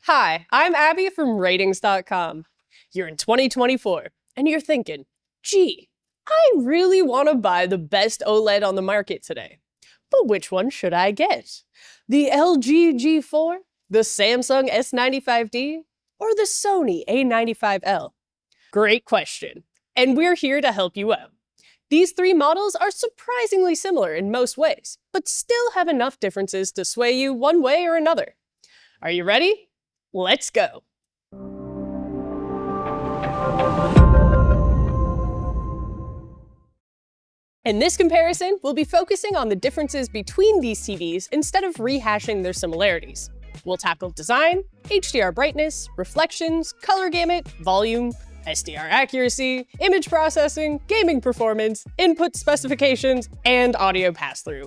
Hi, I'm Abby from Ratings.com. You're in 2024, and you're thinking, gee, I really want to buy the best OLED on the market today. But which one should I get? The LG G4, the Samsung S95D, or the Sony A95L? Great question, and we're here to help you out. These three models are surprisingly similar in most ways, but still have enough differences to sway you one way or another. Are you ready? Let's go! In this comparison, we'll be focusing on the differences between these TVs instead of rehashing their similarities. We'll tackle design, HDR brightness, reflections, color gamut, volume, SDR accuracy, image processing, gaming performance, input specifications, and audio pass-through.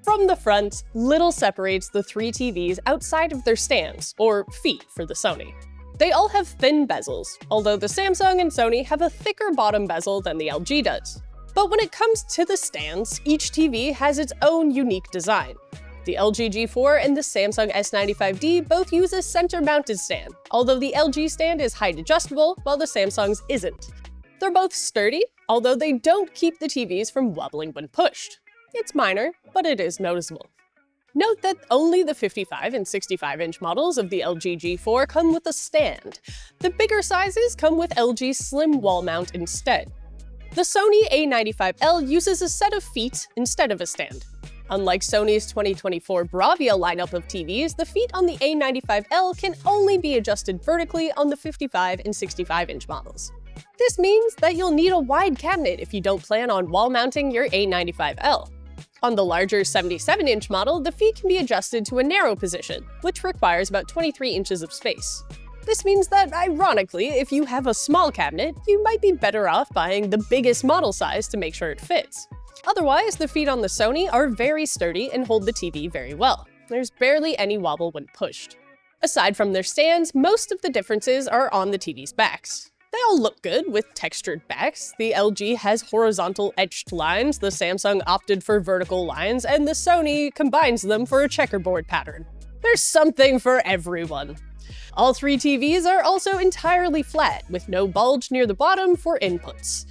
From the front, little separates the three TVs outside of their stands, or feet for the Sony. They all have thin bezels, although the Samsung and Sony have a thicker bottom bezel than the LG does. But when it comes to the stands, each TV has its own unique design. The LG G4 and the Samsung S95D both use a center-mounted stand, although the LG stand is height adjustable, while the Samsung's isn't. They're both sturdy, although they don't keep the TVs from wobbling when pushed. It's minor, but it is noticeable. Note that only the 55 and 65-inch models of the LG G4 come with a stand. The bigger sizes come with LG's slim wall mount instead. The Sony A95L uses a set of feet instead of a stand. Unlike Sony's 2024 Bravia lineup of TVs, the feet on the A95L can only be adjusted vertically on the 55 and 65-inch models. This means that you'll need a wide cabinet if you don't plan on wall mounting your A95L. On the larger 77-inch model, the feet can be adjusted to a narrow position, which requires about 23 inches of space. This means that, ironically, if you have a small cabinet, you might be better off buying the biggest model size to make sure it fits. Otherwise, the feet on the Sony are very sturdy and hold the TV very well. There's barely any wobble when pushed. Aside from their stands, most of the differences are on the TV's backs. They all look good with textured backs. The LG has horizontal etched lines, the Samsung opted for vertical lines, and the Sony combines them for a checkerboard pattern. There's something for everyone. All three TVs are also entirely flat, with no bulge near the bottom for inputs.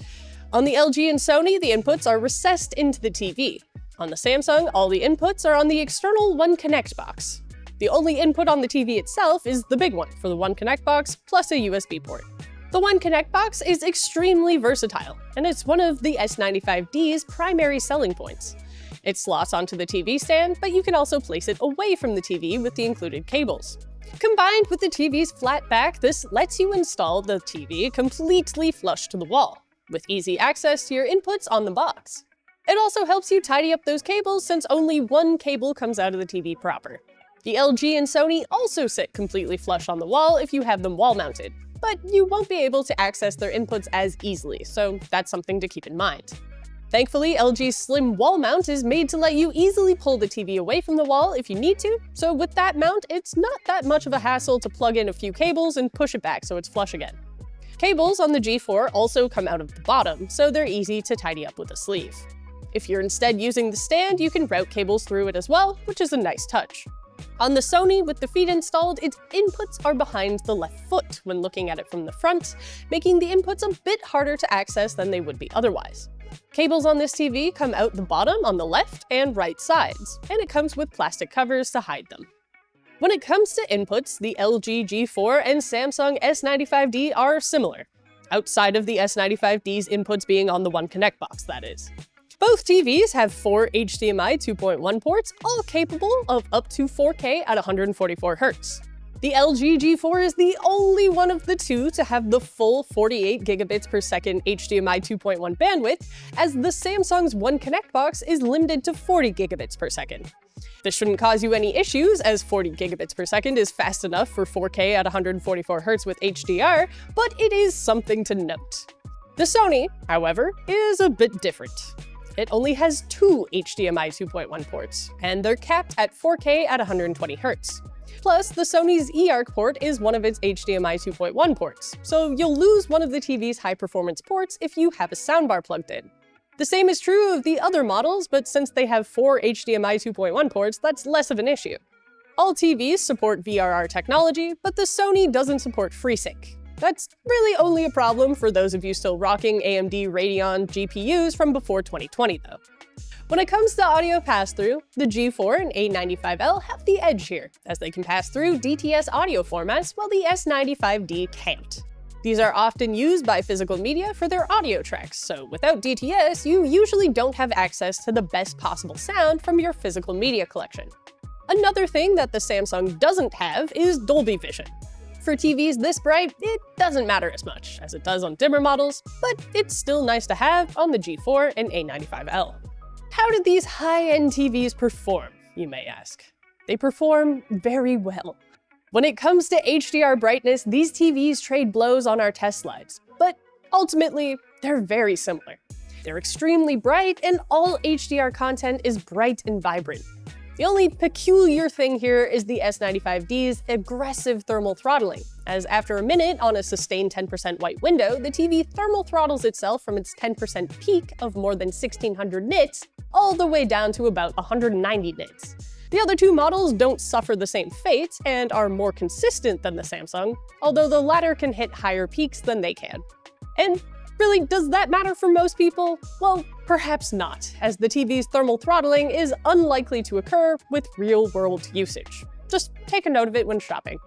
On the LG and Sony, the inputs are recessed into the TV. On the Samsung, all the inputs are on the external One Connect box. The only input on the TV itself is the big one for the One Connect box, plus a USB port. The One Connect box is extremely versatile, and it's one of the S95D's primary selling points. It slots onto the TV stand, but you can also place it away from the TV with the included cables. Combined with the TV's flat back, this lets you install the TV completely flush to the wall, with easy access to your inputs on the box. It also helps you tidy up those cables since only one cable comes out of the TV proper. The LG and Sony also sit completely flush on the wall if you have them wall-mounted, but you won't be able to access their inputs as easily, so that's something to keep in mind. Thankfully, LG's slim wall mount is made to let you easily pull the TV away from the wall if you need to, so with that mount, it's not that much of a hassle to plug in a few cables and push it back so it's flush again. Cables on the G4 also come out of the bottom, so they're easy to tidy up with a sleeve. If you're instead using the stand, you can route cables through it as well, which is a nice touch. On the Sony, with the feet installed, its inputs are behind the left foot when looking at it from the front, making the inputs a bit harder to access than they would be otherwise. Cables on this TV come out the bottom on the left and right sides, and it comes with plastic covers to hide them. When it comes to inputs, the LG G4 and Samsung S95D are similar, outside of the S95D's inputs being on the One Connect box, that is. Both TVs have 4 HDMI 2.1 ports, all capable of up to 4K at 144 Hz. The LG G4 is the only one of the two to have the full 48 gigabits per second HDMI 2.1 bandwidth, as the Samsung's One Connect box is limited to 40 gigabits per second. This shouldn't cause you any issues, as 40 gigabits per second is fast enough for 4K at 144 Hz with HDR, but it is something to note. The Sony, however, is a bit different. It only has 2 HDMI 2.1 ports, and they're capped at 4K at 120 Hz. Plus, the Sony's eARC port is one of its HDMI 2.1 ports, so you'll lose one of the TV's high-performance ports if you have a soundbar plugged in. The same is true of the other models, but since they have 4 HDMI 2.1 ports, that's less of an issue. All TVs support VRR technology, but the Sony doesn't support FreeSync. That's really only a problem for those of you still rocking AMD Radeon GPUs from before 2020 though. When it comes to audio pass-through, the G4 and A95L have the edge here, as they can pass through DTS audio formats while the S95D can't. These are often used by physical media for their audio tracks, so without DTS, you usually don't have access to the best possible sound from your physical media collection. Another thing that the Samsung doesn't have is Dolby Vision. For TVs this bright, it doesn't matter as much as it does on dimmer models, but it's still nice to have on the G4 and A95L. How did these high-end TVs perform, you may ask? They perform very well. When it comes to HDR brightness, these TVs trade blows on our test slides, but ultimately, they're very similar. They're extremely bright, and all HDR content is bright and vibrant. The only peculiar thing here is the S95D's aggressive thermal throttling, as after a minute on a sustained 10% white window, the TV thermal throttles itself from its 10% peak of more than 1600 nits all the way down to about 190 nits. The other two models don't suffer the same fate and are more consistent than the Samsung, although the latter can hit higher peaks than they can. And really, does that matter for most people? Well, perhaps not, as the TV's thermal throttling is unlikely to occur with real-world usage. Just take a note of it when shopping.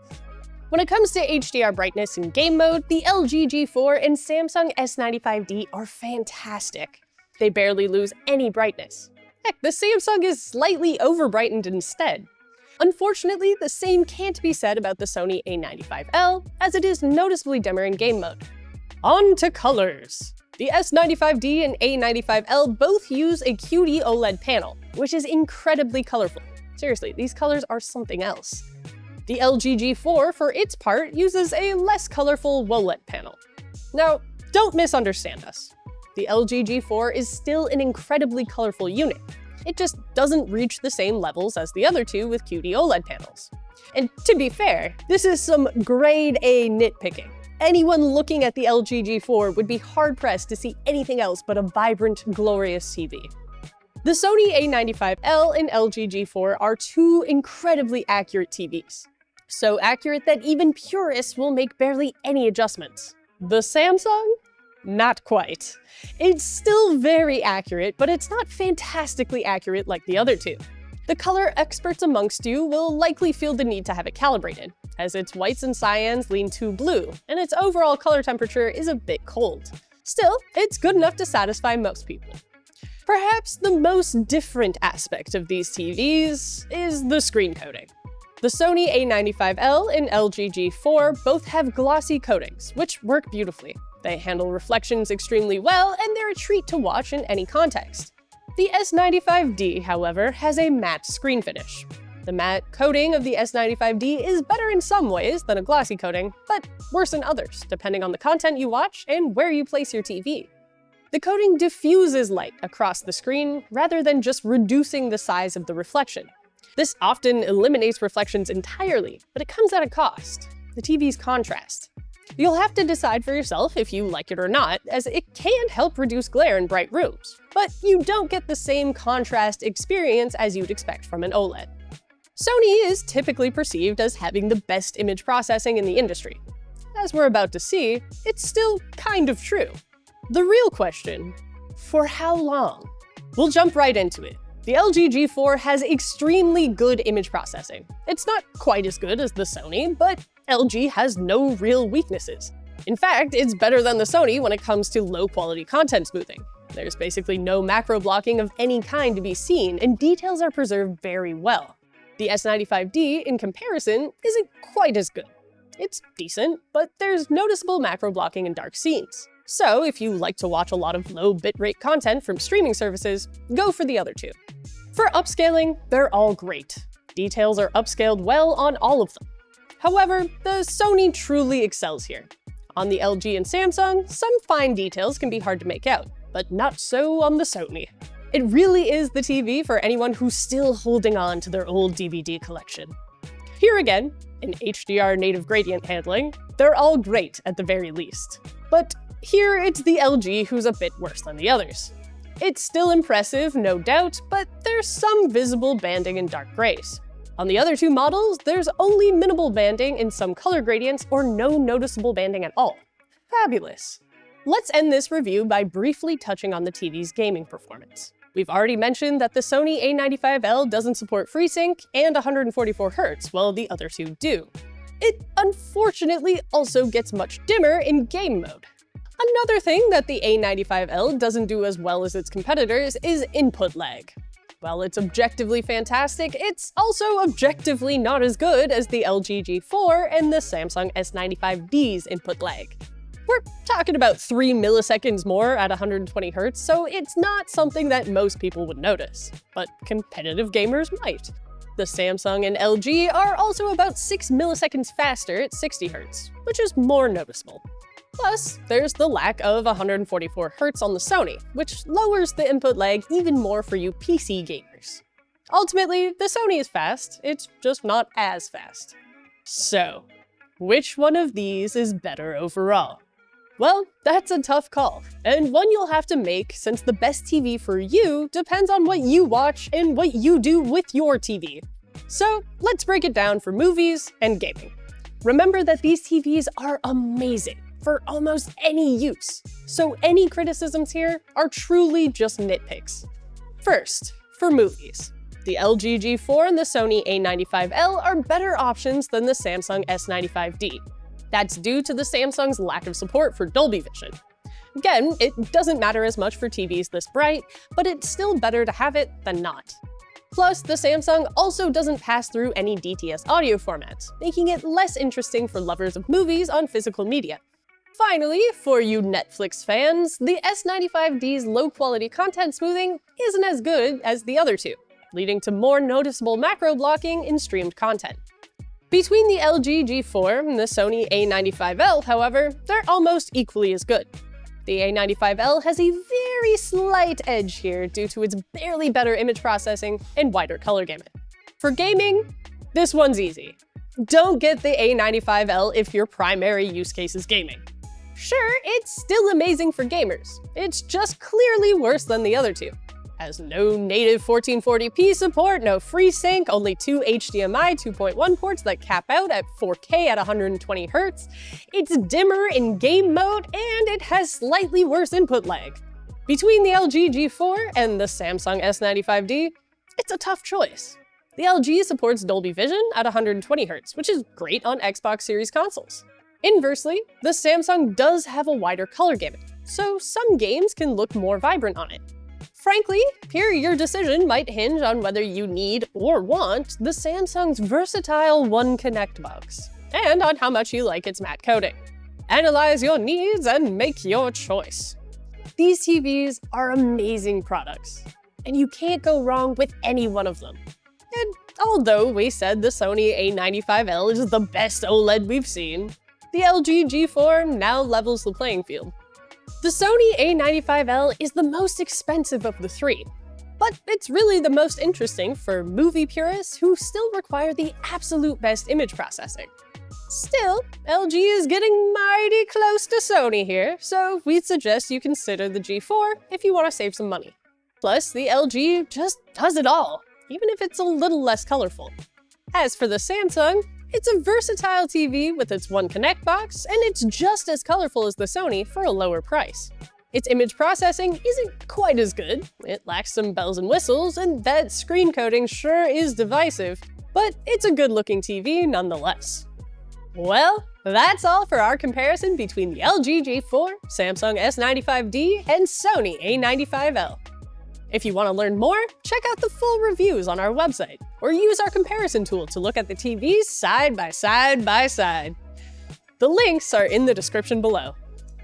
When it comes to HDR brightness in game mode, the LG G4 and Samsung S95D are fantastic. They barely lose any brightness. Heck, the Samsung is slightly over-brightened instead. Unfortunately, the same can't be said about the Sony A95L, as it is noticeably dimmer in game mode. On to colors! The S95D and A95L both use a QD-OLED panel, which is incredibly colorful. Seriously, these colors are something else. The LG G4, for its part, uses a less colorful WOLED panel. Now, don't misunderstand us. The LG G4 is still an incredibly colorful unit. It just doesn't reach the same levels as the other two with QD-OLED panels. And to be fair, this is some grade A nitpicking. Anyone looking at the LG G4 would be hard-pressed to see anything else but a vibrant, glorious TV. The Sony A95L and LG G4 are two incredibly accurate TVs. So accurate that even purists will make barely any adjustments. The Samsung? Not quite. It's still very accurate, but it's not fantastically accurate like the other two. The color experts amongst you will likely feel the need to have it calibrated, as its whites and cyans lean too blue, and its overall color temperature is a bit cold. Still, it's good enough to satisfy most people. Perhaps the most different aspect of these TVs is the screen coating. The Sony A95L and LG G4 both have glossy coatings, which work beautifully. They handle reflections extremely well, and they're a treat to watch in any context. The S95D, however, has a matte screen finish. The matte coating of the S95D is better in some ways than a glossy coating, but worse in others, depending on the content you watch and where you place your TV. The coating diffuses light across the screen rather than just reducing the size of the reflection. This often eliminates reflections entirely, but it comes at a cost: the TV's contrast. You'll have to decide for yourself if you like it or not, as it can help reduce glare in bright rooms, but you don't get the same contrast experience as you'd expect from an OLED. Sony is typically perceived as having the best image processing in the industry. As we're about to see, it's still kind of true. The real question: for how long? We'll jump right into it. The LG G4 has extremely good image processing. It's not quite as good as the Sony, but LG has no real weaknesses. In fact, it's better than the Sony when it comes to low-quality content smoothing. There's basically no macro blocking of any kind to be seen, and details are preserved very well. The S95D, in comparison, isn't quite as good. It's decent, but there's noticeable macro blocking in dark scenes. So if you like to watch a lot of low bitrate content from streaming services, go for the other two. For upscaling, they're all great. Details are upscaled well on all of them. However, the Sony truly excels here. On the LG and Samsung, some fine details can be hard to make out, but not so on the Sony. It really is the TV for anyone who's still holding on to their old DVD collection. Here again, in HDR native gradient handling, they're all great at the very least. But here it's the LG who's a bit worse than the others. It's still impressive, no doubt, but there's some visible banding in dark grays. On the other two models, there's only minimal banding in some color gradients or no noticeable banding at all. Fabulous. Let's end this review by briefly touching on the TV's gaming performance. We've already mentioned that the Sony A95L doesn't support FreeSync and 144Hz, while the other two do. It unfortunately also gets much dimmer in game mode. Another thing that the A95L doesn't do as well as its competitors is input lag. While it's objectively fantastic, it's also objectively not as good as the LG G4 and the Samsung S95D's input lag. We're talking about 3 milliseconds more at 120Hz, so it's not something that most people would notice, but competitive gamers might. The Samsung and LG are also about 6 milliseconds faster at 60Hz, which is more noticeable. Plus, there's the lack of 144Hz on the Sony, which lowers the input lag even more for you PC gamers. Ultimately, the Sony is fast, it's just not as fast. So, which one of these is better overall? Well, that's a tough call, and one you'll have to make since the best TV for you depends on what you watch and what you do with your TV. So let's break it down for movies and gaming. Remember that these TVs are amazing for almost any use, so any criticisms here are truly just nitpicks. First, for movies. The LG G4 and the Sony A95L are better options than the Samsung S95D. That's due to the Samsung's lack of support for Dolby Vision. Again, it doesn't matter as much for TVs this bright, but it's still better to have it than not. Plus, the Samsung also doesn't pass through any DTS audio formats, making it less interesting for lovers of movies on physical media. Finally, for you Netflix fans, the S95D's low-quality content smoothing isn't as good as the other two, leading to more noticeable macro blocking in streamed content. Between the LG G4 and the Sony A95L, however, they're almost equally as good. The A95L has a very slight edge here due to its barely better image processing and wider color gamut. For gaming, this one's easy. Don't get the A95L if your primary use case is gaming. Sure, it's still amazing for gamers. It's just clearly worse than the other two. Has no native 1440p support, no FreeSync, only 2 HDMI 2.1 ports that cap out at 4K at 120Hz. It's dimmer in game mode, and it has slightly worse input lag. Between the LG G4 and the Samsung S95D, it's a tough choice. The LG supports Dolby Vision at 120Hz, which is great on Xbox Series consoles. Inversely, the Samsung does have a wider color gamut, so some games can look more vibrant on it. Frankly, here your decision might hinge on whether you need or want the Samsung's versatile One Connect box, and on how much you like its matte coating. Analyze your needs and make your choice. These TVs are amazing products, and you can't go wrong with any one of them. And although we said the Sony A95L is the best OLED we've seen, the LG G4 now levels the playing field. The Sony A95L is the most expensive of the three, but it's really the most interesting for movie purists who still require the absolute best image processing. Still, LG is getting mighty close to Sony here, so we'd suggest you consider the G4 if you want to save some money. Plus, the LG just does it all, even if it's a little less colorful. As for the Samsung, it's a versatile TV with its One Connect box, and it's just as colorful as the Sony for a lower price. Its image processing isn't quite as good, it lacks some bells and whistles, and that screen coating sure is divisive, but it's a good-looking TV nonetheless. Well, that's all for our comparison between the LG G4, Samsung S95D, and Sony A95L. If you want to learn more, check out the full reviews on our website, or use our comparison tool to look at the TVs side by side by side. The links are in the description below.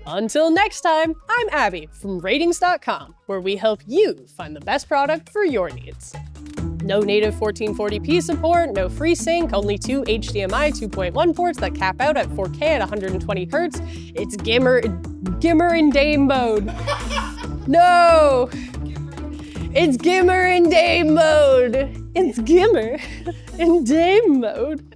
Until next time, I'm Abby from Ratings.com, where we help you find the best product for your needs. No native 1440p support, no FreeSync, only 2 HDMI 2.1 ports that cap out at 4K at 120Hz. It's Gimmer in Dame mode. No! It's Gimmer in Dame mode! It's Gimmer in Dame mode!